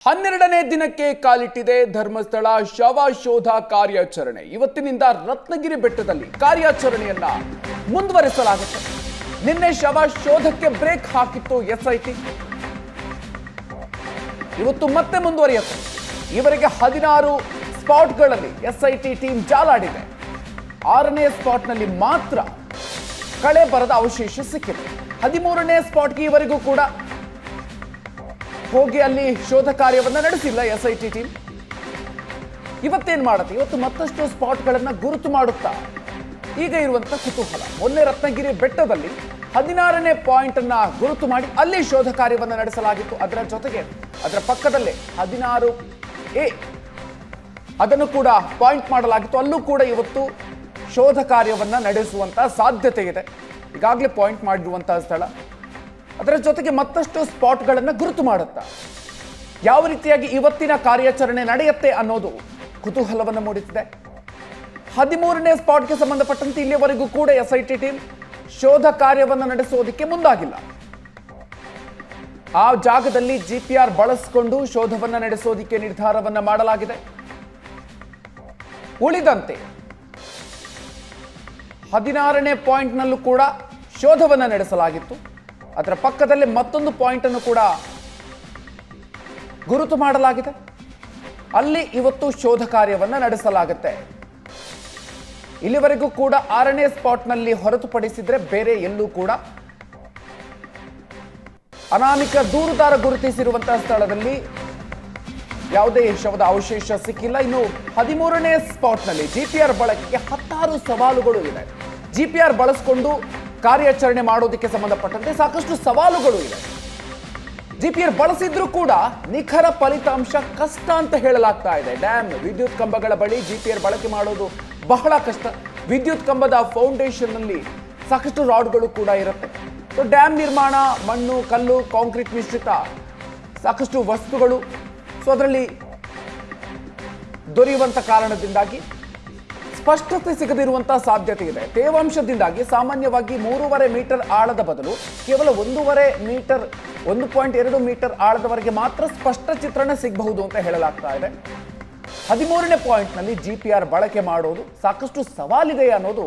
12ನೇ ದಿನಕ್ಕೆ ಕಾಲಿಟ್ಟಿದೆ ಧರ್ಮಸ್ಥಳ ಶವ ಶೋಧ ಕಾರ್ಯಾಚರಣೆ. ಇವತ್ತಿನಿಂದ ರತ್ನಗಿರಿ ಬೆಟ್ಟದಲ್ಲಿ ಕಾರ್ಯಾಚರಣೆಯನ್ನ ಮುಂದುವರಿಸಲಾಗುತ್ತೆ. ನಿನ್ನೆ ಶವ ಶೋಧಕ್ಕೆ ಬ್ರೇಕ್ ಹಾಕಿತ್ತು ಎಸ್ಐಟಿ. ಇವತ್ತು ಮತ್ತೆ ಮುಂದುವರಿಯುತ್ತೆ. ಇವರಿಗೆ 16 ಸ್ಪಾಟ್ಗಳಲ್ಲಿ ಎಸ್ಐಟಿ ಟೀಮ್ ಜಾಲಾಡಿದೆ. 6ನೇ ಸ್ಪಾಟ್ನಲ್ಲಿ ಮಾತ್ರ ಕಳೆ ಬರದ ಅವಶೇಷ ಸಿಕ್ಕಿದೆ. 13ನೇ ಸ್ಪಾಟ್ಗೆ ಇವರಿಗೂ ಕೂಡ ಹೋಗಿ ಅಲ್ಲಿ ಶೋಧ ಕಾರ್ಯವನ್ನ ನಡೆಸಿಲ್ಲ ಎಸ್ಐಟಿ ಟೀಮ್. ಇವತ್ತೇನ್ ಮಾಡುತ್ತೆ? ಇವತ್ತು ಮತ್ತಷ್ಟು ಸ್ಪಾಟ್ಗಳನ್ನ ಗುರುತು ಮಾಡುತ್ತಾ ಈಗ ಇರುವಂತ ಕುತೂಹಲ. ಮೊನ್ನೆ ರತ್ನಗಿರಿ ಬೆಟ್ಟದಲ್ಲಿ 16ನೇ ಪಾಯಿಂಟ್ ಅನ್ನ ಗುರುತು ಮಾಡಿ ಅಲ್ಲಿ ಶೋಧ ಕಾರ್ಯವನ್ನ ನಡೆಸಲಾಗಿತ್ತು. ಅದರ ಜೊತೆಗೆ ಅದರ ಪಕ್ಕದಲ್ಲೇ 16A ಅದನ್ನು ಕೂಡ ಪಾಯಿಂಟ್ ಮಾಡಲಾಗಿತ್ತು. ಅಲ್ಲೂ ಕೂಡ ಇವತ್ತು ಶೋಧ ಕಾರ್ಯವನ್ನ ನಡೆಸುವಂತ ಸಾಧ್ಯತೆ ಇದೆ. ಈಗಾಗಲೇ ಪಾಯಿಂಟ್ ಮಾಡಿರುವಂತಹ ಸ್ಥಳ, ಅದರ ಜೊತೆಗೆ ಮತ್ತಷ್ಟು ಸ್ಪಾಟ್ಗಳನ್ನು ಗುರುತು ಮಾಡುತ್ತಾ ಯಾವ ರೀತಿಯಾಗಿ ಇವತ್ತಿನ ಕಾರ್ಯಾಚರಣೆ ನಡೆಯುತ್ತೆ ಅನ್ನೋದು ಕುತೂಹಲವನ್ನು ಮೂಡಿಸಿದೆ. 13ನೇ ಸ್ಪಾಟ್ಗೆ ಸಂಬಂಧಪಟ್ಟಂತೆ ಇಲ್ಲಿಯವರೆಗೂ ಕೂಡ ಎಸ್ಐಟಿ ಟೀಮ್ ಶೋಧ ಕಾರ್ಯವನ್ನು ನಡೆಸೋದಕ್ಕೆ ಮುಂದಾಗಿಲ್ಲ. ಆ ಜಾಗದಲ್ಲಿ ಜಿಪಿಆರ್ ಬಳಸಿಕೊಂಡು ಶೋಧವನ್ನ ನಡೆಸೋದಕ್ಕೆ ನಿರ್ಧಾರವನ್ನ ಮಾಡಲಾಗಿದೆ. ಉಳಿದಂತೆ 16ನೇ ಪಾಯಿಂಟ್ನಲ್ಲೂ ಕೂಡ ಶೋಧವನ್ನ ನಡೆಸಲಾಗಿತ್ತು. ಅದರ ಪಕ್ಕದಲ್ಲೇ ಮತ್ತೊಂದು ಪಾಯಿಂಟ್ ಅನ್ನು ಕೂಡ ಗುರುತು ಮಾಡಲಾಗಿದೆ. ಅಲ್ಲಿ ಇವತ್ತು ಶೋಧ ಕಾರ್ಯವನ್ನ ನಡೆಸಲಾಗುತ್ತೆ. ಇಲ್ಲಿವರೆಗೂ ಕೂಡ 6ನೇ ಸ್ಪಾಟ್ನಲ್ಲಿ ಹೊರತುಪಡಿಸಿದ್ರೆ ಬೇರೆ ಎಲ್ಲೂ ಕೂಡ ಅನಾಮಿಕ ದೂರುದಾರ ಗುರುತಿಸಿರುವಂತಹ ಸ್ಥಳದಲ್ಲಿ ಯಾವುದೇ ಶವದ ಅವಶೇಷ ಸಿಕ್ಕಿಲ್ಲ. ಇನ್ನು 13ನೇ ಸ್ಪಾಟ್ನಲ್ಲಿ ಜಿಪಿಆರ್ ಬಳಕೆಗೆ 16 ಸವಾಲುಗಳು ಇದೆ. ಜಿಪಿಆರ್ ಬಳಸಿಕೊಂಡು ಕಾರ್ಯಾಚರಣೆ ಮಾಡೋದಕ್ಕೆ ಸಂಬಂಧಪಟ್ಟಂತೆ ಸಾಕಷ್ಟು ಸವಾಲುಗಳು ಇದೆ. ಜಿಪಿಆರ್ ಬಳಸಿದ್ರೂ ಕೂಡ ನಿಖರ ಫಲಿತಾಂಶ ಕಷ್ಟ ಅಂತ ಹೇಳಲಾಗ್ತಾ ಇದೆ. ಡ್ಯಾಮ್, ವಿದ್ಯುತ್ ಕಂಬಗಳ ಬಳಿ ಜಿಪಿಆರ್ ಬಳಕೆ ಮಾಡೋದು ಬಹಳ ಕಷ್ಟ. ವಿದ್ಯುತ್ ಕಂಬದ ಫೌಂಡೇಶನ್ ನಲ್ಲಿ ಸಾಕಷ್ಟು ರಾಡ್ಗಳು ಕೂಡ ಇರುತ್ತೆ. ಸೊ ಡ್ಯಾಮ್ ನಿರ್ಮಾಣ, ಮಣ್ಣು, ಕಲ್ಲು, ಕಾಂಕ್ರೀಟ್ ಮಿಶ್ರಿತ ಸಾಕಷ್ಟು ವಸ್ತುಗಳು, ಸೊ ಅದರಲ್ಲಿ ದೊರೆಯುವಂತ ಕಾರಣದಿಂದಾಗಿ ಸ್ಪಷ್ಟತೆ ಸಿಗದಿರುವಂತಹ ಸಾಧ್ಯತೆ ಇದೆ. ತೇವಾಂಶದಿಂದಾಗಿ ಸಾಮಾನ್ಯವಾಗಿ 3.5 ಮೀಟರ್ ಆಳದ ಬದಲು ಕೇವಲ 1.5 ಮೀಟರ್, 1.2 ಮೀಟರ್ ಆಳದವರೆಗೆ ಮಾತ್ರ ಸ್ಪಷ್ಟ ಚಿತ್ರಣ ಸಿಗಬಹುದು ಅಂತ ಹೇಳಲಾಗ್ತಾ ಇದೆ. 13ನೇ ಪಾಯಿಂಟ್ನಲ್ಲಿ ಜಿಪಿಆರ್ ಬಳಕೆ ಮಾಡೋದು ಸಾಕಷ್ಟು ಸವಾಲಿದೆ ಅನ್ನೋದು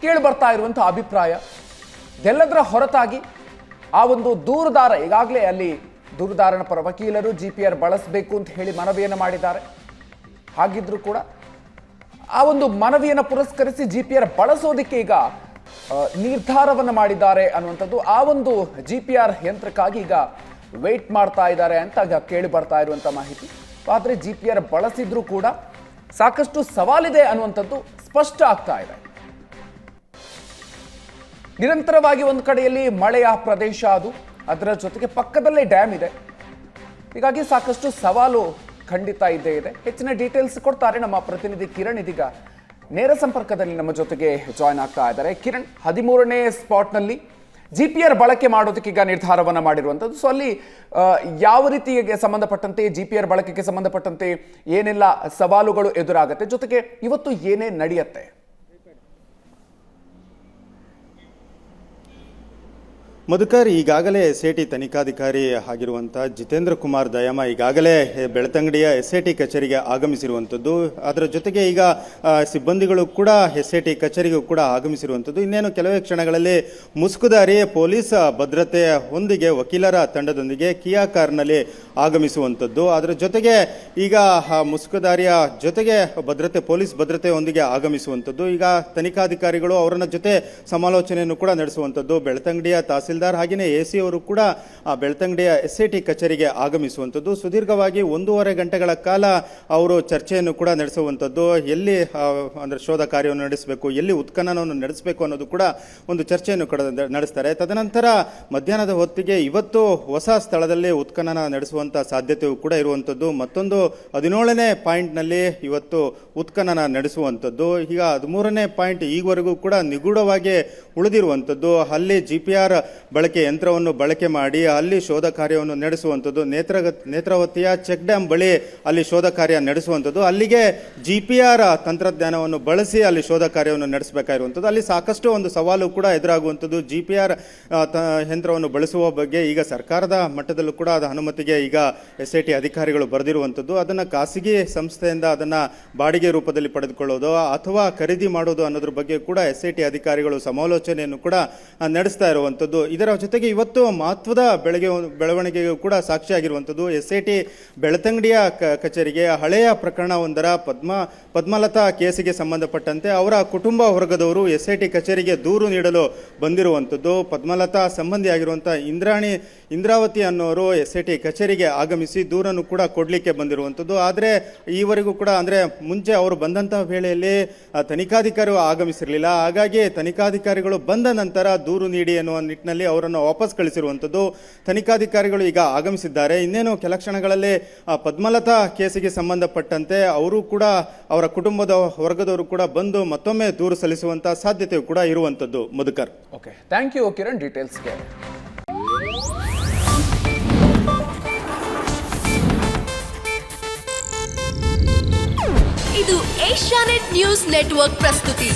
ಕೇಳಿ ಬರ್ತಾ ಇರುವಂತಹ ಅಭಿಪ್ರಾಯ. ಇದೆಲ್ಲದರ ಹೊರತಾಗಿ ಆ ಒಂದು ದೂರುದಾರ, ಈಗಾಗಲೇ ಅಲ್ಲಿ ದೂರುದಾರನ ಪರ ವಕೀಲರು ಜಿಪಿಆರ್ ಬಳಸಬೇಕು ಅಂತ ಹೇಳಿ ಮನವಿಯನ್ನು ಮಾಡಿದ್ದಾರೆ. ಹಾಗಿದ್ರೂ ಕೂಡ ಆ ಒಂದು ಮನವಿಯನ್ನು ಪುರಸ್ಕರಿಸಿ ಜಿಪಿಆರ್ ಬಳಸೋದಕ್ಕೆ ಈಗ ನಿರ್ಧಾರವನ್ನು ಮಾಡಿದ್ದಾರೆ ಅನ್ನುವಂಥದ್ದು. ಆ ಒಂದು ಜಿಪಿಆರ್ ಯಂತ್ರಕ್ಕಾಗಿ ಈಗ ವೇಟ್ ಮಾಡ್ತಾ ಇದ್ದಾರೆ ಅಂತ ಈಗ ಕೇಳಿ ಬರ್ತಾ ಇರುವಂಥ ಮಾಹಿತಿ. ಆದರೆ ಜಿಪಿಆರ್ ಬಳಸಿದ್ರೂ ಕೂಡ ಸಾಕಷ್ಟು ಸವಾಲಿದೆ ಅನ್ನುವಂಥದ್ದು ಸ್ಪಷ್ಟ ಆಗ್ತಾ ಇದೆ. ನಿರಂತರವಾಗಿ ಒಂದು ಕಡೆಯಲ್ಲಿ ಮಳೆಯ ಪ್ರದೇಶ ಅದು, ಅದರ ಜೊತೆಗೆ ಪಕ್ಕದಲ್ಲೇ ಡ್ಯಾಮ್ ಇದೆ. ಹೀಗಾಗಿ ಸಾಕಷ್ಟು ಸವಾಲು ಖಂಡಿತ ಇದ್ದೇ ಇದೆ. ಹೆಚ್ಚಿನ ಡೀಟೇಲ್ಸ್ ಕೊಡ್ತಾರೆ ನಮ್ಮ ಪ್ರತಿನಿಧಿ ಕಿರಣ್. ಇದೀಗ ನೇರ ಸಂಪರ್ಕದಲ್ಲಿ ನಮ್ಮ ಜೊತೆಗೆ ಜಾಯ್ನ್ ಆಗ್ತಾ ಇದ್ದಾರೆ. ಕಿರಣ್, 13ನೇ ಸ್ಪಾಟ್ನಲ್ಲಿ ಜಿಪಿಆರ್ ಬಳಕೆ ಮಾಡೋದಕ್ಕೆ ಈಗ ನಿರ್ಧಾರವನ್ನು ಮಾಡಿರುವಂಥದ್ದು. ಸೊ ಅಲ್ಲಿ ಯಾವ ರೀತಿಗೆ ಸಂಬಂಧಪಟ್ಟಂತೆ ಜಿಪಿಆರ್ ಬಳಕೆಗೆ ಸಂಬಂಧಪಟ್ಟಂತೆ ಏನೆಲ್ಲ ಸವಾಲುಗಳು ಎದುರಾಗುತ್ತೆ, ಜೊತೆಗೆ ಇವತ್ತು ಏನೇ ನಡೆಯುತ್ತೆ? ಮಧುಕರ್, ಈಗಾಗಲೇ ಎಸ್ಐಟಿ ತನಿಖಾಧಿಕಾರಿ ಆಗಿರುವಂಥ ಜಿತೇಂದ್ರ ಕುಮಾರ್ ದಯಾಮ ಈಗಾಗಲೇ ಬೆಳ್ತಂಗಡಿಯ ಎಸ್ಐಟಿ ಕಚೇರಿಗೆ ಆಗಮಿಸಿರುವಂಥದ್ದು. ಅದರ ಜೊತೆಗೆ ಈಗ ಸಿಬ್ಬಂದಿಗಳು ಕೂಡ ಎಸ್ಐಟಿ ಕಚೇರಿಗೂ ಕೂಡ ಆಗಮಿಸಿರುವಂಥದ್ದು. ಇನ್ನೇನು ಕೆಲವೇ ಕ್ಷಣಗಳಲ್ಲಿ ಮುಸುಕುದಾರಿ ಪೊಲೀಸ್ ಭದ್ರತೆ ಹೊಂದಿಗೆ ವಕೀಲರ ತಂಡದೊಂದಿಗೆ ಕಿಯಾ ಕಾರ್ನಲ್ಲಿ ಆಗಮಿಸುವಂಥದ್ದು. ಅದರ ಜೊತೆಗೆ ಈಗ ಮುಸುಕುದಾರಿಯ ಜೊತೆಗೆ ಪೊಲೀಸ್ ಭದ್ರತೆಯೊಂದಿಗೆ ಆಗಮಿಸುವಂಥದ್ದು. ಈಗ ತನಿಖಾಧಿಕಾರಿಗಳು ಅವರನ್ನ ಜೊತೆ ಸಮಾಲೋಚನೆಯನ್ನು ಕೂಡ ನಡೆಸುವಂಥದ್ದು. ಬೆಳ್ತಂಗಡಿಯ ತಹಸೀಲ್ದಾರ್ ಹಾಗೆಯೇ ಎಸಿ ಅವರು ಕೂಡ ಬೆಳ್ತಂಗಡಿಯ ಎಸ್ಐಟಿ ಕಚೇರಿಗೆ ಆಗಮಿಸುವಂಥದ್ದು. ಸುದೀರ್ಘವಾಗಿ 1.5 ಗಂಟೆಗಳ ಕಾಲ ಅವರು ಚರ್ಚೆಯನ್ನು ಕೂಡ ನಡೆಸುವಂಥದ್ದು. ಎಲ್ಲಿ ಅಂದರೆ ಶೋಧ ಕಾರ್ಯವನ್ನು ನಡೆಸಬೇಕು, ಎಲ್ಲಿ ಉತ್ಖನನವನ್ನು ನಡೆಸಬೇಕು ಅನ್ನೋದು ಕೂಡ ಒಂದು ಚರ್ಚೆಯನ್ನು ಕೂಡ ನಡೆಸ್ತಾರೆ. ತದನಂತರ ಮಧ್ಯಾಹ್ನದ ಹೊತ್ತಿಗೆ ಇವತ್ತು ಹೊಸ ಸ್ಥಳದಲ್ಲಿ ಉತ್ಖನನ ನಡೆಸುವಂಥ ಸಾಧ್ಯತೆಯೂ ಕೂಡ ಇರುವಂಥದ್ದು. ಮತ್ತೊಂದು 17ನೇ ಪಾಯಿಂಟ್ನಲ್ಲಿ ಇವತ್ತು ಉತ್ಖನನ ನಡೆಸುವಂಥದ್ದು. ಈಗ 13ನೇ ಪಾಯಿಂಟ್ ಈವರೆಗೂ ಕೂಡ ನಿಗೂಢವಾಗಿ ಉಳಿದಿರುವಂಥದ್ದು. ಅಲ್ಲಿ ಜಿಪಿಆರ್ ಯಂತ್ರವನ್ನು ಬಳಕೆ ಮಾಡಿ ಅಲ್ಲಿ ಶೋಧ ಕಾರ್ಯವನ್ನು ನಡೆಸುವಂಥದ್ದು, ನೇತ್ರಾವತಿಯ ಚೆಕ್ ಡ್ಯಾಮ್ ಬಳಿ ಅಲ್ಲಿ ಶೋಧ ಕಾರ್ಯ ನಡೆಸುವಂಥದ್ದು, ಅಲ್ಲಿಗೆ GPR ತಂತ್ರಜ್ಞಾನವನ್ನು ಬಳಸಿ ಅಲ್ಲಿ ಶೋಧ ಕಾರ್ಯವನ್ನು ನಡೆಸಬೇಕಾಗಿರುವಂಥದ್ದು. ಅಲ್ಲಿ ಸಾಕಷ್ಟು ಒಂದು ಸವಾಲು ಕೂಡ ಎದುರಾಗುವಂಥದ್ದು. GPR ಯಂತ್ರವನ್ನು ಬಳಸುವ ಬಗ್ಗೆ ಈಗ ಸರ್ಕಾರದ ಮಟ್ಟದಲ್ಲೂ ಕೂಡ ಅದು ಅನುಮತಿಗೆ ಈಗ SIT ಅಧಿಕಾರಿಗಳು ಬರೆದಿರುವಂಥದ್ದು. ಅದನ್ನು ಖಾಸಗಿ ಸಂಸ್ಥೆಯಿಂದ ಅದನ್ನು ಬಾಡಿಗೆ ರೂಪದಲ್ಲಿ ಪಡೆದುಕೊಳ್ಳೋದು ಅಥವಾ ಖರೀದಿ ಮಾಡೋದು ಅನ್ನೋದ್ರ ಬಗ್ಗೆ ಕೂಡ SIT ಅಧಿಕಾರಿಗಳು ಸಮಾಲೋಚನೆಯನ್ನು ಕೂಡ ನಡೆಸ್ತಾ ಇರುವಂಥದ್ದು. ಇದರ ಜೊತೆಗೆ ಇವತ್ತು ಮಹತ್ವದ ಬೆಳವಣಿಗೆಗೂ ಕೂಡ ಸಾಕ್ಷಿಯಾಗಿರುವಂಥದ್ದು. SIT ಬೆಳ್ತಂಗಡಿಯ ಕಚೇರಿಗೆ ಹಳೆಯ ಪ್ರಕರಣವೊಂದರ ಪದ್ಮಲತಾ ಕೇಸಿಗೆ ಸಂಬಂಧಪಟ್ಟಂತೆ ಅವರ ಕುಟುಂಬ ವರ್ಗದವರು SIT ಕಚೇರಿಗೆ ದೂರು ನೀಡಲು ಬಂದಿರುವಂಥದ್ದು. ಪದ್ಮಲತಾ ಸಂಬಂಧಿಯಾಗಿರುವಂಥ ಇಂದ್ರಾವತಿ ಅನ್ನೋರು SIT ಕಚೇರಿಗೆ ಆಗಮಿಸಿ ದೂರನ್ನು ಕೂಡ ಕೊಡಲಿಕ್ಕೆ ಬಂದಿರುವಂಥದ್ದು. ಆದರೆ ಈವರೆಗೂ ಕೂಡ ಅಂದರೆ ಮುಂಚೆ ಅವರು ಬಂದಂತಹ ವೇಳೆಯಲ್ಲಿ ತನಿಖಾಧಿಕಾರಿಗಳು ಆಗಮಿಸಿರಲಿಲ್ಲ. ಹಾಗಾಗಿ ತನಿಖಾಧಿಕಾರಿಗಳು ಬಂದ ನಂತರ ದೂರು ನೀಡಿ ಎನ್ನುವ ನಿಟ್ಟಿನಲ್ಲಿ ಅವರನ್ನು ವಾಪಸ್ ಕಳಿಸಿರುವಂಥದ್ದು. ತನಿಖಾಧಿಕಾರಿಗಳು ಈಗ ಆಗಮಿಸಿದ್ದಾರೆ. ಇನ್ನೇನು ಕೆಲ ಕ್ಷಣಗಳಲ್ಲಿ ಪದ್ಮಲತಾ ಕೇಸಿಗೆ ಸಂಬಂಧಪಟ್ಟಂತೆ ಅವರು ಕೂಡ ಅವರ ಕುಟುಂಬದ ವರ್ಗದವರು ಕೂಡ ಬಂದು ಮತ್ತೊಮ್ಮೆ ದೂರು ಸಲ್ಲಿಸುವಂಥ ಸಾಧ್ಯತೆಯು ಕೂಡ ಇರುವಂಥದ್ದು. Madhukar. Okay, thank you Kiran ಡೀಟೇಲ್ಸ್ಗೆ. ಇದು ಏಷ್ಯಾನೆಟ್ ನ್ಯೂಸ್ ನೆಟ್ವರ್ಕ್ ಪ್ರಸ್ತುತಿ.